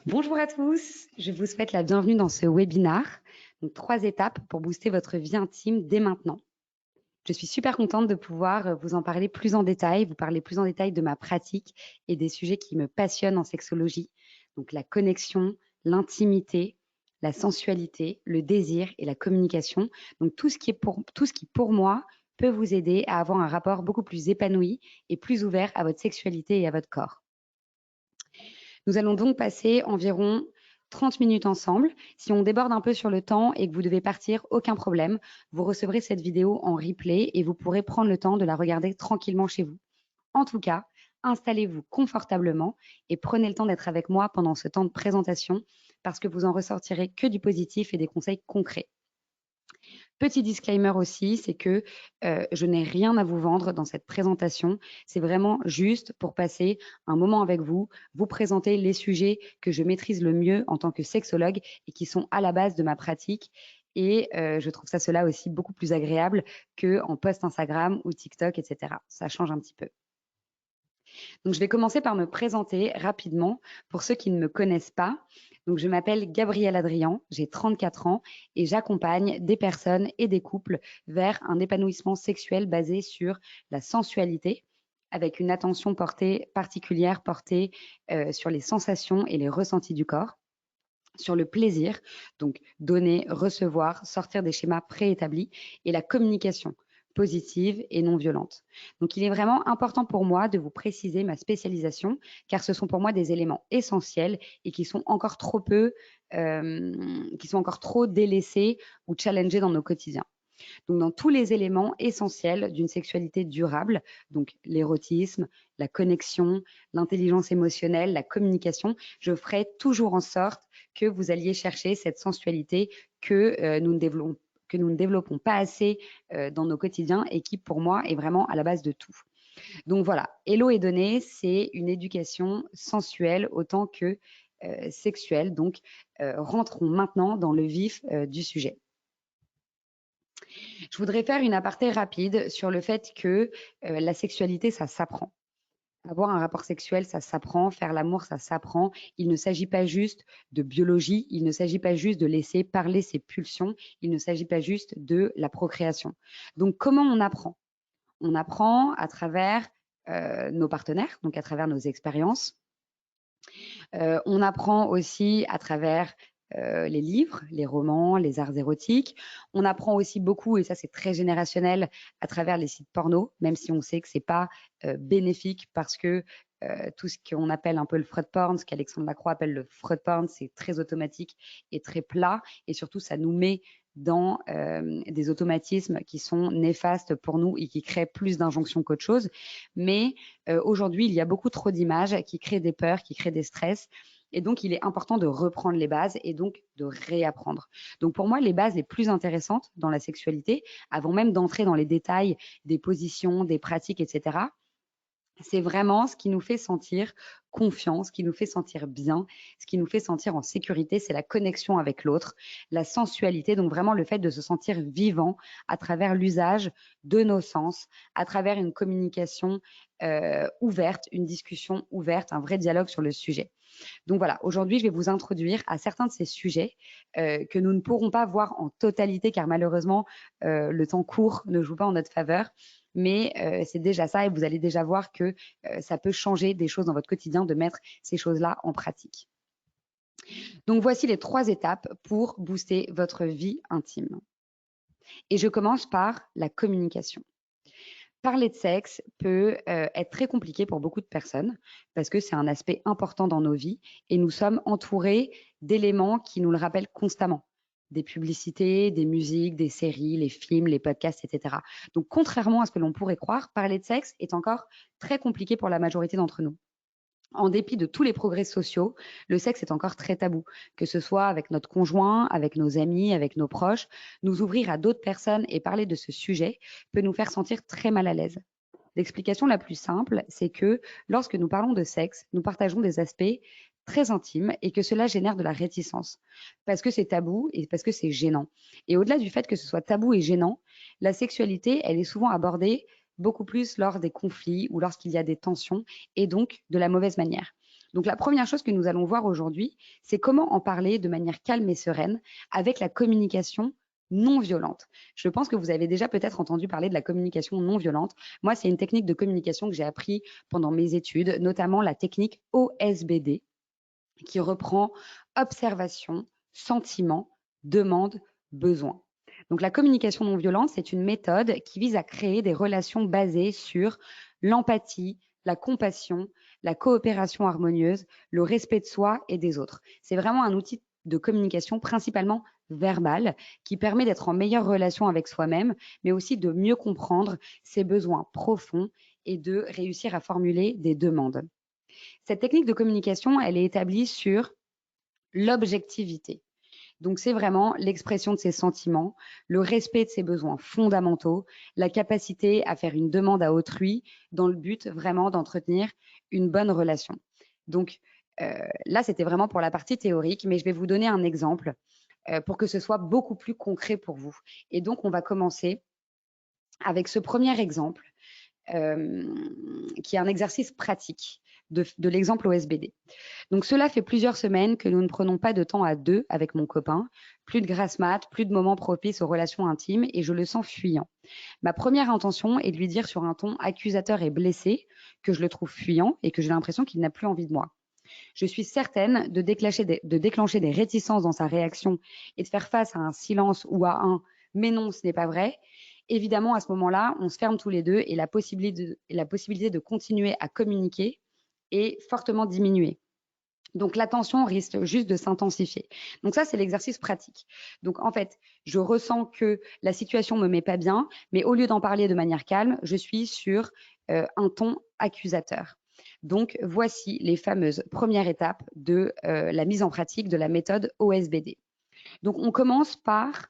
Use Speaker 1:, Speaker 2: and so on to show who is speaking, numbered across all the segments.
Speaker 1: Bonjour à tous, je vous souhaite la bienvenue dans ce webinaire. Donc, 3 étapes pour booster votre vie intime dès maintenant. Je suis super contente de pouvoir vous en parler plus en détail, vous parler plus en détail de ma pratique et des sujets qui me passionnent en sexologie. Donc la connexion, l'intimité, la sensualité, le désir et la communication. Donc tout ce qui pour moi peut vous aider à avoir un rapport beaucoup plus épanoui et plus ouvert à votre sexualité et à votre corps. Nous allons donc passer environ 30 minutes ensemble. Si on déborde un peu sur le temps et que vous devez partir, aucun problème. Vous recevrez cette vidéo en replay et vous pourrez prendre le temps de la regarder tranquillement chez vous. En tout cas, installez-vous confortablement et prenez le temps d'être avec moi pendant ce temps de présentation parce que vous en ressortirez que du positif et des conseils concrets. Petit disclaimer aussi, c'est que je n'ai rien à vous vendre dans cette présentation. C'est vraiment juste pour passer un moment avec vous, vous présenter les sujets que je maîtrise le mieux en tant que sexologue et qui sont à la base de ma pratique. Et je trouve cela aussi beaucoup plus agréable qu'en post Instagram ou TikTok, etc. Ça change un petit peu. Donc, je vais commencer par me présenter rapidement pour ceux qui ne me connaissent pas. Donc, je m'appelle Gabrielle Adrian, j'ai 34 ans et j'accompagne des personnes et des couples vers un épanouissement sexuel basé sur la sensualité, avec une attention particulière portée sur les sensations et les ressentis du corps, sur le plaisir, donc donner, recevoir, sortir des schémas préétablis, et la communication positive et non violente. Donc il est vraiment important pour moi de vous préciser ma spécialisation, car ce sont pour moi des éléments essentiels et qui sont encore trop délaissés ou challengés dans nos quotidiens. Donc, dans tous les éléments essentiels d'une sexualité durable, donc l'érotisme, la connexion, l'intelligence émotionnelle, la communication, je ferai toujours en sorte que vous alliez chercher cette sensualité que nous ne développons pas assez dans nos quotidiens et qui, pour moi, est vraiment à la base de tout. Donc voilà, Hello et Donné, c'est une éducation sensuelle autant que sexuelle. Donc, rentrons maintenant dans le vif du sujet. Je voudrais faire une aparté rapide sur le fait que la sexualité, ça s'apprend. Avoir un rapport sexuel, ça s'apprend. Faire l'amour, ça s'apprend. Il ne s'agit pas juste de biologie. Il ne s'agit pas juste de laisser parler ses pulsions. Il ne s'agit pas juste de la procréation. Donc, comment on apprend? On apprend à travers nos partenaires, donc à travers nos expériences. On apprend aussi à travers les livres, les romans, les arts érotiques. On apprend aussi beaucoup, et ça c'est très générationnel, à travers les sites porno, même si on sait que c'est pas bénéfique parce que tout ce qu'on appelle un peu le freud porn, ce qu'Alexandre Lacroix appelle le freud porn, c'est très automatique et très plat, et surtout ça nous met dans des automatismes qui sont néfastes pour nous et qui créent plus d'injonctions qu'autre chose. Mais aujourd'hui, il y a beaucoup trop d'images qui créent des peurs, qui créent des stress. Et donc, il est important de reprendre les bases et donc de réapprendre. Donc, pour moi, les bases les plus intéressantes dans la sexualité, avant même d'entrer dans les détails des positions, des pratiques, etc., c'est vraiment ce qui nous fait sentir confiant, ce qui nous fait sentir bien, ce qui nous fait sentir en sécurité, c'est la connexion avec l'autre, la sensualité, donc vraiment le fait de se sentir vivant à travers l'usage de nos sens, à travers une communication ouverte, une discussion ouverte, un vrai dialogue sur le sujet. Donc voilà, aujourd'hui, je vais vous introduire à certains de ces sujets que nous ne pourrons pas voir en totalité car malheureusement, le temps court ne joue pas en notre faveur. Mais c'est déjà ça et vous allez déjà voir que ça peut changer des choses dans votre quotidien de mettre ces choses-là en pratique. Donc voici les 3 étapes pour booster votre vie intime. Et je commence par la communication. Parler de sexe peut être très compliqué pour beaucoup de personnes parce que c'est un aspect important dans nos vies et nous sommes entourés d'éléments qui nous le rappellent constamment. Des publicités, des musiques, des séries, les films, les podcasts, etc. Donc, contrairement à ce que l'on pourrait croire, parler de sexe est encore très compliqué pour la majorité d'entre nous. En dépit de tous les progrès sociaux, le sexe est encore très tabou, que ce soit avec notre conjoint, avec nos amis, avec nos proches. Nous ouvrir à d'autres personnes et parler de ce sujet peut nous faire sentir très mal à l'aise. L'explication la plus simple, c'est que lorsque nous parlons de sexe, nous partageons des aspects très intimes et que cela génère de la réticence parce que c'est tabou et parce que c'est gênant. Et au-delà du fait que ce soit tabou et gênant, la sexualité, elle est souvent abordée beaucoup plus lors des conflits ou lorsqu'il y a des tensions et donc de la mauvaise manière. Donc, la première chose que nous allons voir aujourd'hui, c'est comment en parler de manière calme et sereine avec la communication non violente. Je pense que vous avez déjà peut-être entendu parler de la communication non violente. Moi, c'est une technique de communication que j'ai appris pendant mes études, notamment la technique OSBD, qui reprend observation, sentiment, demande, besoin. Donc, la communication non violente, c'est une méthode qui vise à créer des relations basées sur l'empathie, la compassion, la coopération harmonieuse, le respect de soi et des autres. C'est vraiment un outil de communication principalement verbale qui permet d'être en meilleure relation avec soi-même, mais aussi de mieux comprendre ses besoins profonds et de réussir à formuler des demandes. Cette technique de communication, elle est établie sur l'objectivité. Donc, c'est vraiment l'expression de ses sentiments, le respect de ses besoins fondamentaux, la capacité à faire une demande à autrui dans le but vraiment d'entretenir une bonne relation. Donc, là, c'était vraiment pour la partie théorique, mais je vais vous donner un exemple pour que ce soit beaucoup plus concret pour vous. Et donc, on va commencer avec ce premier exemple qui est un exercice pratique de l'exemple OSBD. Donc, cela fait plusieurs semaines que nous ne prenons pas de temps à deux avec mon copain, plus de grasse mat, plus de moments propices aux relations intimes et je le sens fuyant. Ma première intention est de lui dire sur un ton accusateur et blessé que je le trouve fuyant et que j'ai l'impression qu'il n'a plus envie de moi. Je suis certaine de déclencher des réticences dans sa réaction et de faire face à un silence ou à un « mais non, ce n'est pas vrai ». Évidemment, à ce moment-là, on se ferme tous les deux et la possibilité de continuer à communiquer est fortement diminuée. Donc, la tension risque juste de s'intensifier. Donc, ça, c'est l'exercice pratique. Donc, en fait, je ressens que la situation ne me met pas bien, mais au lieu d'en parler de manière calme, je suis sur un ton accusateur. Donc, voici les fameuses premières étapes de la mise en pratique de la méthode OSBD. Donc, on commence par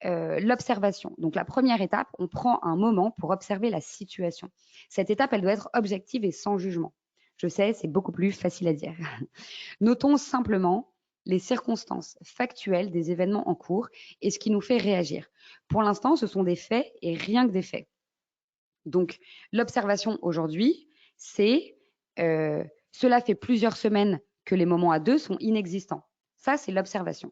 Speaker 1: l'observation. Donc, la première étape, on prend un moment pour observer la situation. Cette étape, elle doit être objective et sans jugement. Je sais, c'est beaucoup plus facile à dire. Notons simplement les circonstances factuelles des événements en cours et ce qui nous fait réagir. Pour l'instant, ce sont des faits et rien que des faits. Donc, l'observation aujourd'hui, c'est cela fait plusieurs semaines que les moments à deux sont inexistants. Ça, c'est l'observation.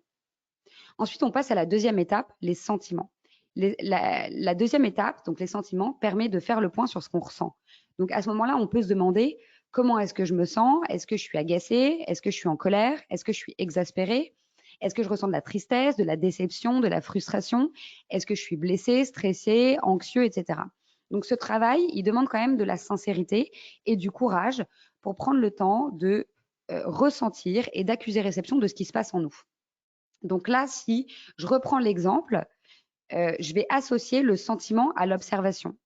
Speaker 1: Ensuite, on passe à la deuxième étape, les sentiments. La deuxième étape, donc les sentiments, permet de faire le point sur ce qu'on ressent. Donc, à ce moment-là, on peut se demander comment est-ce que je me sens? Est-ce que je suis agacée? Est-ce que je suis en colère? Est-ce que je suis exaspérée? Est-ce que je ressens de la tristesse, de la déception, de la frustration? Est-ce que je suis blessée, stressée, anxieux, etc. Donc, ce travail, il demande quand même de la sincérité et du courage pour prendre le temps de ressentir et d'accuser réception de ce qui se passe en nous. Donc là, si je reprends l'exemple, je vais associer le sentiment à l'observation.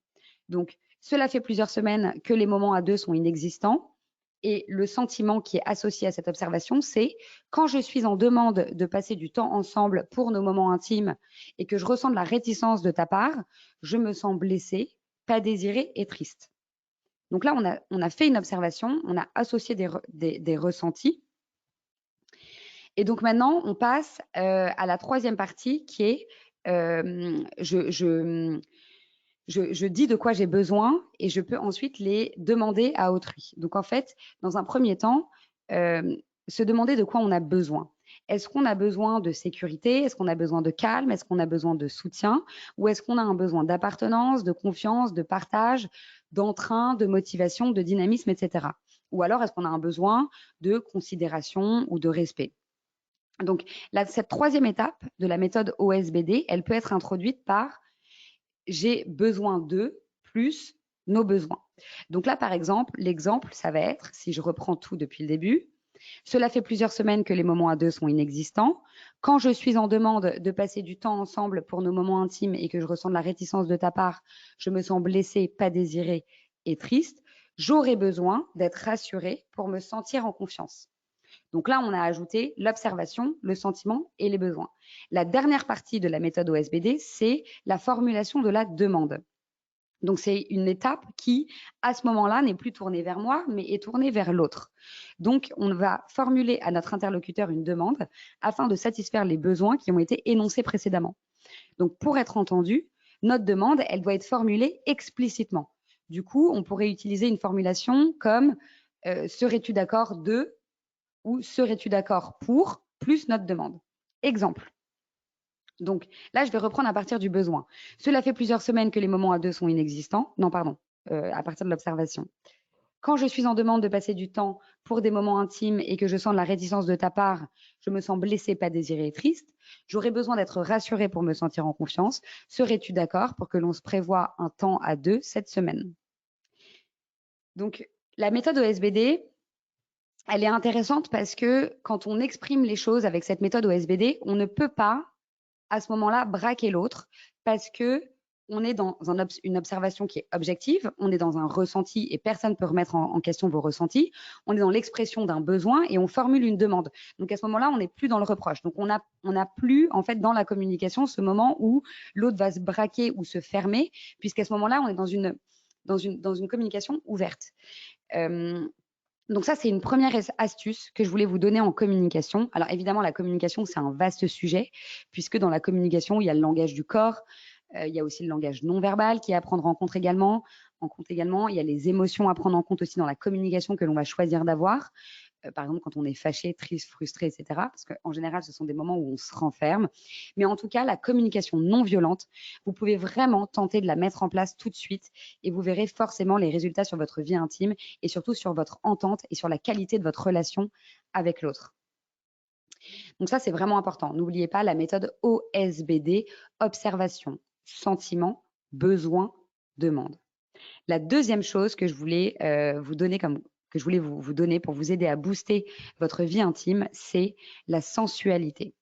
Speaker 1: Donc, cela fait plusieurs semaines que les moments à deux sont inexistants. Et le sentiment qui est associé à cette observation, c'est quand je suis en demande de passer du temps ensemble pour nos moments intimes et que je ressens de la réticence de ta part, je me sens blessée, pas désirée et triste. Donc là, on a fait une observation, on a associé des ressentis. Et donc maintenant, on passe à la troisième partie qui est je dis de quoi j'ai besoin et je peux ensuite les demander à autrui. Donc en fait, dans un premier temps, se demander de quoi on a besoin. Est-ce qu'on a besoin de sécurité? Est-ce qu'on a besoin de calme? Est-ce qu'on a besoin de soutien? Ou est-ce qu'on a un besoin d'appartenance, de confiance, de partage, d'entrain, de motivation, de dynamisme, etc. Ou alors est-ce qu'on a un besoin de considération ou de respect? Donc, cette troisième étape de la méthode OSBD, elle peut être introduite par j'ai besoin de plus nos besoins. Donc là, par exemple, l'exemple, ça va être, si je reprends tout depuis le début, cela fait plusieurs semaines que les moments à deux sont inexistants. Quand je suis en demande de passer du temps ensemble pour nos moments intimes et que je ressens de la réticence de ta part, je me sens blessée, pas désirée et triste. J'aurais besoin d'être rassurée pour me sentir en confiance. Donc là, on a ajouté l'observation, le sentiment et les besoins. La dernière partie de la méthode OSBD, c'est la formulation de la demande. Donc, c'est une étape qui, à ce moment-là, n'est plus tournée vers moi, mais est tournée vers l'autre. Donc, on va formuler à notre interlocuteur une demande afin de satisfaire les besoins qui ont été énoncés précédemment. Donc, pour être entendu, notre demande, elle doit être formulée explicitement. Du coup, on pourrait utiliser une formulation comme « serais-tu d'accord de » ou serais-tu d'accord pour plus notre demande. Exemple. Donc là, je vais reprendre à partir du besoin. Cela fait plusieurs semaines que les moments à deux sont inexistants. Non, pardon, à partir de l'observation. Quand je suis en demande de passer du temps pour des moments intimes et que je sens de la réticence de ta part, je me sens blessée, pas désirée et triste. J'aurais besoin d'être rassurée pour me sentir en confiance. Serais-tu d'accord pour que l'on se prévoie un temps à deux cette semaine? Donc, la méthode OSBD, elle est intéressante parce que quand on exprime les choses avec cette méthode OSBD, on ne peut pas à ce moment-là braquer l'autre parce que on est dans une observation qui est objective, on est dans un ressenti et personne ne peut remettre en question vos ressentis, on est dans l'expression d'un besoin et on formule une demande. Donc à ce moment-là, on n'est plus dans le reproche. Donc on n'a plus en fait dans la communication ce moment où l'autre va se braquer ou se fermer, puisqu'à ce moment-là, on est dans une communication ouverte. Donc ça, c'est une première astuce que je voulais vous donner en communication. Alors évidemment, la communication, c'est un vaste sujet, puisque dans la communication, il y a le langage du corps, il y a aussi le langage non verbal qui est à prendre en compte également. Il y a les émotions à prendre en compte aussi dans la communication que l'on va choisir d'avoir. Par exemple, quand on est fâché, triste, frustré, etc. Parce qu'en général, ce sont des moments où on se renferme. Mais en tout cas, la communication non violente, vous pouvez vraiment tenter de la mettre en place tout de suite et vous verrez forcément les résultats sur votre vie intime et surtout sur votre entente et sur la qualité de votre relation avec l'autre. Donc ça, c'est vraiment important. N'oubliez pas la méthode OSBD, observation, sentiment, besoin, demande. La deuxième chose que je voulais vous donner vous donner pour vous aider à booster votre vie intime, c'est la sensualité.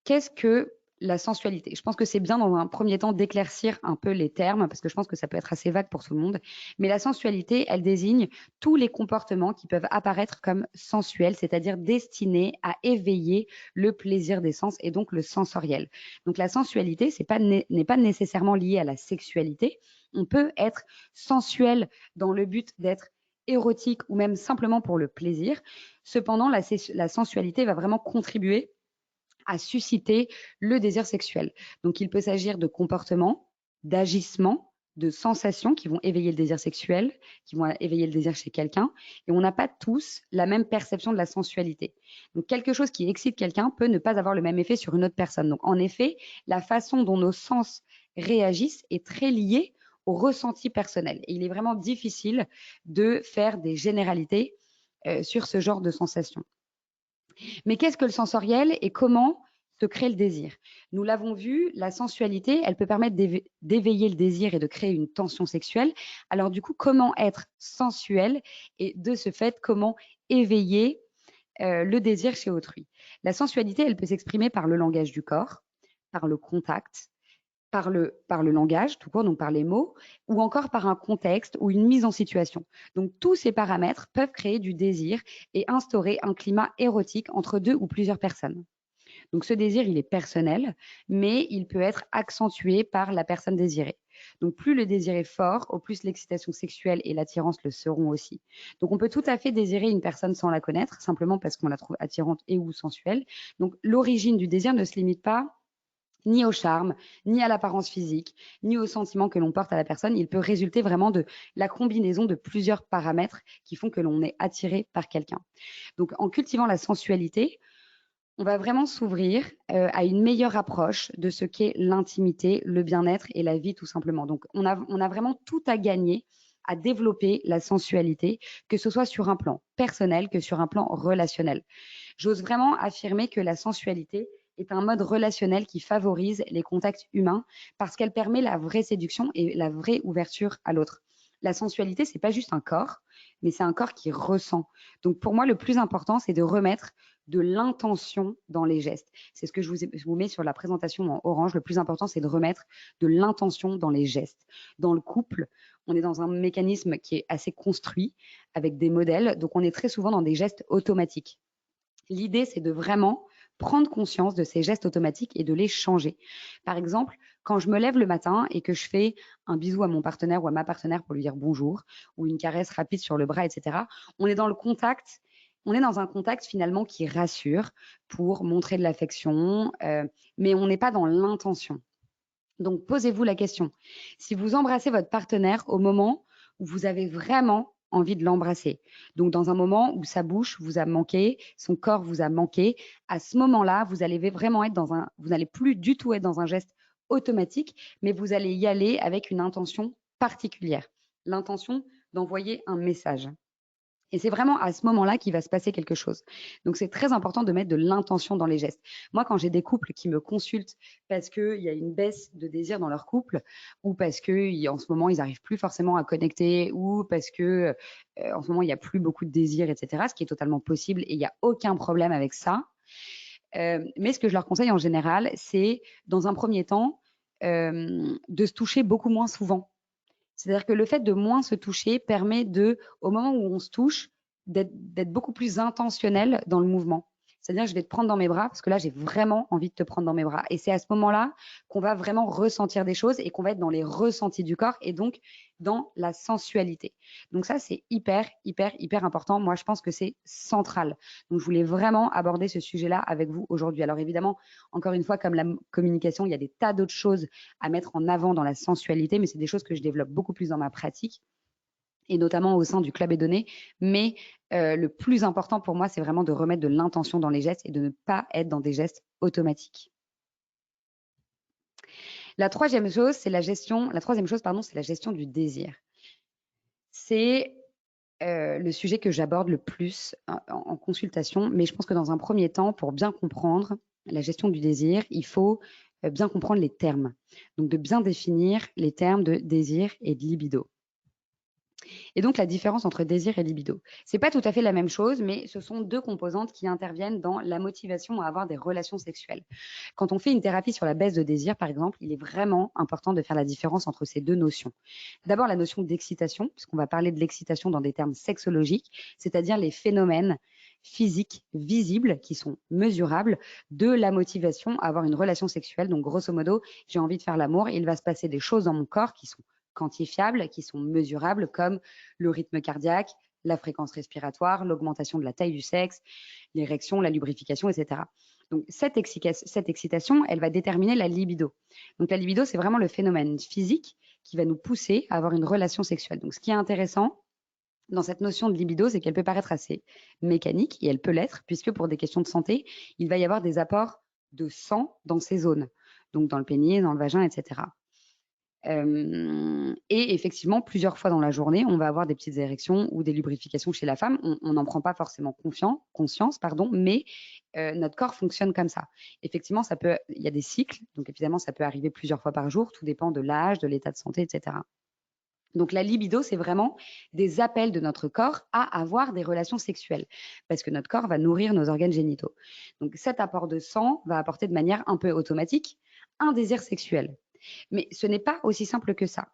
Speaker 1: Qu'est-ce que la sensualité? Je pense que c'est bien dans un premier temps d'éclaircir un peu les termes parce que je pense que ça peut être assez vague pour tout le monde. Mais la sensualité, elle désigne tous les comportements qui peuvent apparaître comme sensuels, c'est-à-dire destinés à éveiller le plaisir des sens et donc le sensoriel. Donc la sensualité, n'est pas nécessairement liée à la sexualité. On peut être sensuel dans le but d'être érotique ou même simplement pour le plaisir. Cependant, la sensualité va vraiment contribuer à susciter le désir sexuel. Donc, il peut s'agir de comportements, d'agissements, de sensations qui vont éveiller le désir sexuel, qui vont éveiller le désir chez quelqu'un. Et on n'a pas tous la même perception de la sensualité. Donc, quelque chose qui excite quelqu'un peut ne pas avoir le même effet sur une autre personne. Donc, en effet, la façon dont nos sens réagissent est très liée au ressenti personnel. Et il est vraiment difficile de faire des généralités sur ce genre de sensations. Mais qu'est-ce que le sensoriel et comment se crée le désir? Nous l'avons vu, la sensualité, elle peut permettre d'éveiller le désir et de créer une tension sexuelle. Alors du coup, comment être sensuel et de ce fait, comment éveiller le désir chez autrui? La sensualité, elle peut s'exprimer par le langage du corps, par le contact, par le langage, tout court, donc par les mots, ou encore par un contexte ou une mise en situation. Donc tous ces paramètres peuvent créer du désir et instaurer un climat érotique entre deux ou plusieurs personnes. Donc ce désir, il est personnel, mais il peut être accentué par la personne désirée. Donc plus le désir est fort, au plus l'excitation sexuelle et l'attirance le seront aussi. Donc on peut tout à fait désirer une personne sans la connaître, simplement parce qu'on la trouve attirante et ou sensuelle. Donc l'origine du désir ne se limite pas ni au charme, ni à l'apparence physique, ni au sentiment que l'on porte à la personne. Il peut résulter vraiment de la combinaison de plusieurs paramètres qui font que l'on est attiré par quelqu'un. Donc, en cultivant la sensualité, on va vraiment s'ouvrir à une meilleure approche de ce qu'est l'intimité, le bien-être et la vie tout simplement. Donc, on a vraiment tout à gagner à développer la sensualité, que ce soit sur un plan personnel que sur un plan relationnel. J'ose vraiment affirmer que la sensualité est un mode relationnel qui favorise les contacts humains parce qu'elle permet la vraie séduction et la vraie ouverture à l'autre. La sensualité, c'est pas juste un corps, mais c'est un corps qui ressent. Donc pour moi, le plus important, c'est de remettre de l'intention dans les gestes. C'est ce que je vous mets sur la présentation en orange. Le plus important, c'est de remettre de l'intention dans les gestes. Dans le couple, on est dans un mécanisme qui est assez construit avec des modèles. Donc on est très souvent dans des gestes automatiques. L'idée, c'est de vraiment prendre conscience de ces gestes automatiques et de les changer. Par exemple, quand je me lève le matin et que je fais un bisou à mon partenaire ou à ma partenaire pour lui dire bonjour, ou une caresse rapide sur le bras, etc., on est dans le contact, on est dans un contact finalement qui rassure pour montrer de l'affection, mais on n'est pas dans l'intention. Donc, posez-vous la question. Si vous embrassez votre partenaire au moment où vous avez vraiment envie de l'embrasser. Donc, dans un moment où sa bouche vous a manqué, son corps vous a manqué, à ce moment-là, vous allez vraiment être vous n'allez plus du tout être dans un geste automatique, mais vous allez y aller avec une intention particulière, l'intention d'envoyer un message. Et c'est vraiment à ce moment-là qu'il va se passer quelque chose. Donc, c'est très important de mettre de l'intention dans les gestes. Moi, quand j'ai des couples qui me consultent parce qu'il y a une baisse de désir dans leur couple, ou parce qu'en ce moment, ils n'arrivent plus forcément à connecter, ou parce que en ce moment, il n'y a plus beaucoup de désir, etc., ce qui est totalement possible et il n'y a aucun problème avec ça. Mais ce que je leur conseille en général, c'est, dans un premier temps, de se toucher beaucoup moins souvent. C'est-à-dire que le fait de moins se toucher permet au moment où on se touche, d'être beaucoup plus intentionnel dans le mouvement. C'est-à-dire, je vais te prendre dans mes bras parce que là, j'ai vraiment envie de te prendre dans mes bras. Et c'est à ce moment-là qu'on va vraiment ressentir des choses et qu'on va être dans les ressentis du corps et donc dans la sensualité. Donc ça, c'est hyper, hyper, hyper important. Moi, je pense que c'est central. Donc, je voulais vraiment aborder ce sujet-là avec vous aujourd'hui. Alors, évidemment, encore une fois, comme la communication, il y a des tas d'autres choses à mettre en avant dans la sensualité, mais c'est des choses que je développe beaucoup plus dans ma pratique et notamment au sein du Club et Donné. Mais le plus important pour moi, c'est vraiment de remettre de l'intention dans les gestes et de ne pas être dans des gestes automatiques. La troisième chose, c'est la gestion du désir. C'est le sujet que j'aborde le plus en consultation, mais je pense que dans un premier temps, pour bien comprendre la gestion du désir, il faut bien comprendre les termes. Donc, de bien définir les termes de désir et de libido. Et donc, la différence entre désir et libido. C'est pas tout à fait la même chose, mais ce sont deux composantes qui interviennent dans la motivation à avoir des relations sexuelles. Quand on fait une thérapie sur la baisse de désir, par exemple, il est vraiment important de faire la différence entre ces deux notions. D'abord, la notion d'excitation, puisqu'on va parler de l'excitation dans des termes sexologiques, c'est-à-dire les phénomènes physiques visibles qui sont mesurables de la motivation à avoir une relation sexuelle. Donc, grosso modo, j'ai envie de faire l'amour, il va se passer des choses dans mon corps qui sont quantifiables, qui sont mesurables, comme le rythme cardiaque, la fréquence respiratoire, l'augmentation de la taille du sexe, l'érection, la lubrification, etc. Donc, cette excitation, elle va déterminer la libido. Donc, la libido, c'est vraiment le phénomène physique qui va nous pousser à avoir une relation sexuelle. Donc, ce qui est intéressant dans cette notion de libido, c'est qu'elle peut paraître assez mécanique, et elle peut l'être, puisque pour des questions de santé, il va y avoir des apports de sang dans ces zones, donc dans le pénis, dans le vagin, etc. Et effectivement, plusieurs fois dans la journée, on va avoir des petites érections ou des lubrifications chez la femme. On n'en prend pas forcément conscience, mais notre corps fonctionne comme ça. Effectivement, il y a des cycles, donc évidemment, ça peut arriver plusieurs fois par jour, tout dépend de l'âge, de l'état de santé, etc. Donc la libido, c'est vraiment des appels de notre corps à avoir des relations sexuelles, parce que notre corps va nourrir nos organes génitaux. Donc cet apport de sang va apporter de manière un peu automatique un désir sexuel. Mais ce n'est pas aussi simple que ça.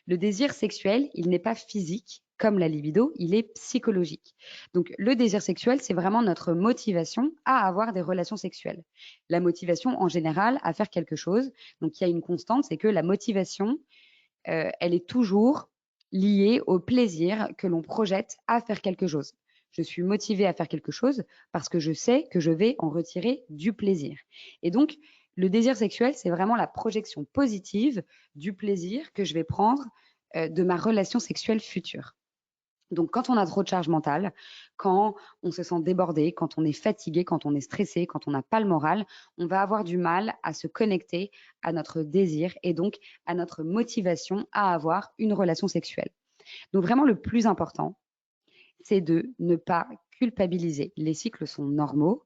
Speaker 1: Le désir sexuel, il n'est pas physique comme la libido, il est psychologique. Donc le désir sexuel, c'est vraiment notre motivation à avoir des relations sexuelles. La motivation en général à faire quelque chose. Donc il y a une constante, c'est que la motivation, elle est toujours liée au plaisir que l'on projette à faire quelque chose. Je suis motivée à faire quelque chose parce que je sais que je vais en retirer du plaisir. Et donc, le désir sexuel, c'est vraiment la projection positive du plaisir que je vais prendre de ma relation sexuelle future. Donc, quand on a trop de charge mentale, quand on se sent débordé, quand on est fatigué, quand on est stressé, quand on n'a pas le moral, on va avoir du mal à se connecter à notre désir et donc à notre motivation à avoir une relation sexuelle. Donc, vraiment, le plus important, c'est de ne pas culpabiliser. Les cycles sont normaux.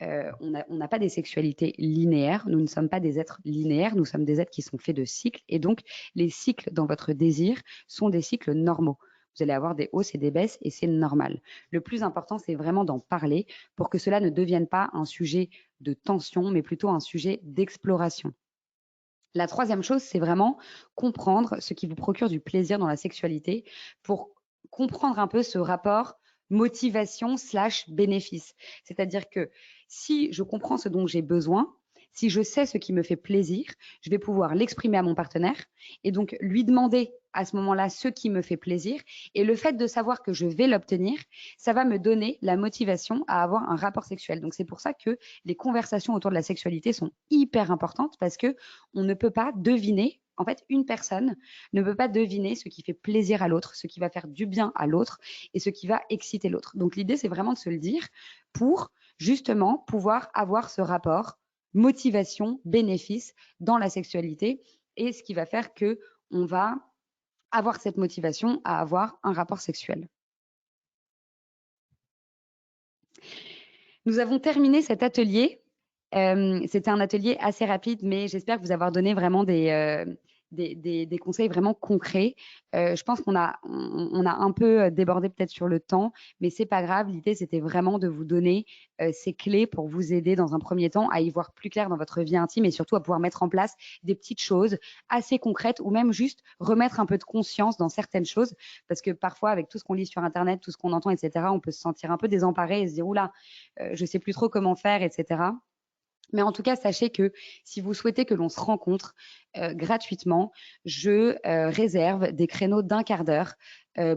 Speaker 1: On n'a pas des sexualités linéaires. Nous ne sommes pas des êtres linéaires. Nous sommes des êtres qui sont faits de cycles. Et donc, les cycles dans votre désir sont des cycles normaux. Vous allez avoir des hausses et des baisses et c'est normal. Le plus important, c'est vraiment d'en parler pour que cela ne devienne pas un sujet de tension, mais plutôt un sujet d'exploration. La troisième chose, c'est vraiment comprendre ce qui vous procure du plaisir dans la sexualité pour comprendre un peu ce rapport motivation/bénéfice. C'est-à-dire que si je comprends ce dont j'ai besoin, si je sais ce qui me fait plaisir, je vais pouvoir l'exprimer à mon partenaire et donc lui demander à ce moment-là ce qui me fait plaisir. Et le fait de savoir que je vais l'obtenir, ça va me donner la motivation à avoir un rapport sexuel. Donc, c'est pour ça que les conversations autour de la sexualité sont hyper importantes parce que on ne peut pas deviner. En fait, une personne ne peut pas deviner ce qui fait plaisir à l'autre, ce qui va faire du bien à l'autre et ce qui va exciter l'autre. Donc, l'idée, c'est vraiment de se le dire pour justement pouvoir avoir ce rapport motivation, bénéfice dans la sexualité et ce qui va faire que on va avoir cette motivation à avoir un rapport sexuel. Nous avons terminé cet atelier. C'était un atelier assez rapide, mais j'espère vous avoir donné vraiment des conseils vraiment concrets. Je pense qu'on a, on a un peu débordé peut-être sur le temps, mais c'est pas grave. L'idée, c'était vraiment de vous donner ces clés pour vous aider dans un premier temps à y voir plus clair dans votre vie intime et surtout à pouvoir mettre en place des petites choses assez concrètes ou même juste remettre un peu de conscience dans certaines choses. Parce que parfois, avec tout ce qu'on lit sur Internet, tout ce qu'on entend, etc., on peut se sentir un peu désemparé et se dire, oula, je sais plus trop comment faire, etc. Mais en tout cas, sachez que si vous souhaitez que l'on se rencontre gratuitement, je réserve des créneaux d'1/4 d'heure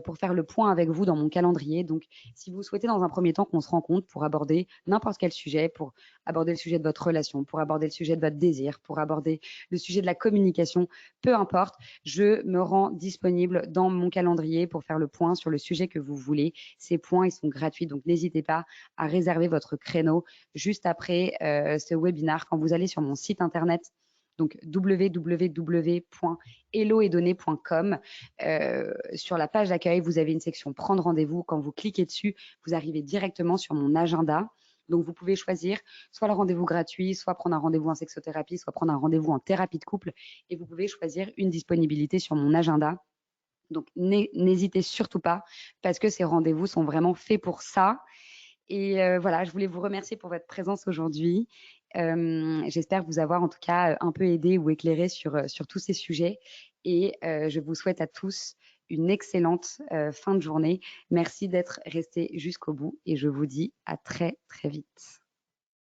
Speaker 1: pour faire le point avec vous dans mon calendrier. Donc, si vous souhaitez dans un premier temps qu'on se rencontre pour aborder n'importe quel sujet, pour aborder le sujet de votre relation, pour aborder le sujet de votre désir, pour aborder le sujet de la communication, peu importe, je me rends disponible dans mon calendrier pour faire le point sur le sujet que vous voulez. Ces points, ils sont gratuits, donc n'hésitez pas à réserver votre créneau juste après ce webinaire quand vous allez sur mon site internet donc www.helloetdonnées.com. Sur la page d'accueil, vous avez une section prendre rendez-vous. Quand vous cliquez dessus, vous arrivez directement sur mon agenda. Donc, vous pouvez choisir soit le rendez-vous gratuit, soit prendre un rendez-vous en sexothérapie, soit prendre un rendez-vous en thérapie de couple. Et vous pouvez choisir une disponibilité sur mon agenda. Donc, n'hésitez surtout pas parce que ces rendez-vous sont vraiment faits pour ça. Et voilà, je voulais vous remercier pour votre présence aujourd'hui. J'espère vous avoir en tout cas un peu aidé ou éclairé sur tous ces sujets. Et je vous souhaite à tous une excellente fin de journée. Merci d'être restés jusqu'au bout et je vous dis à très très vite.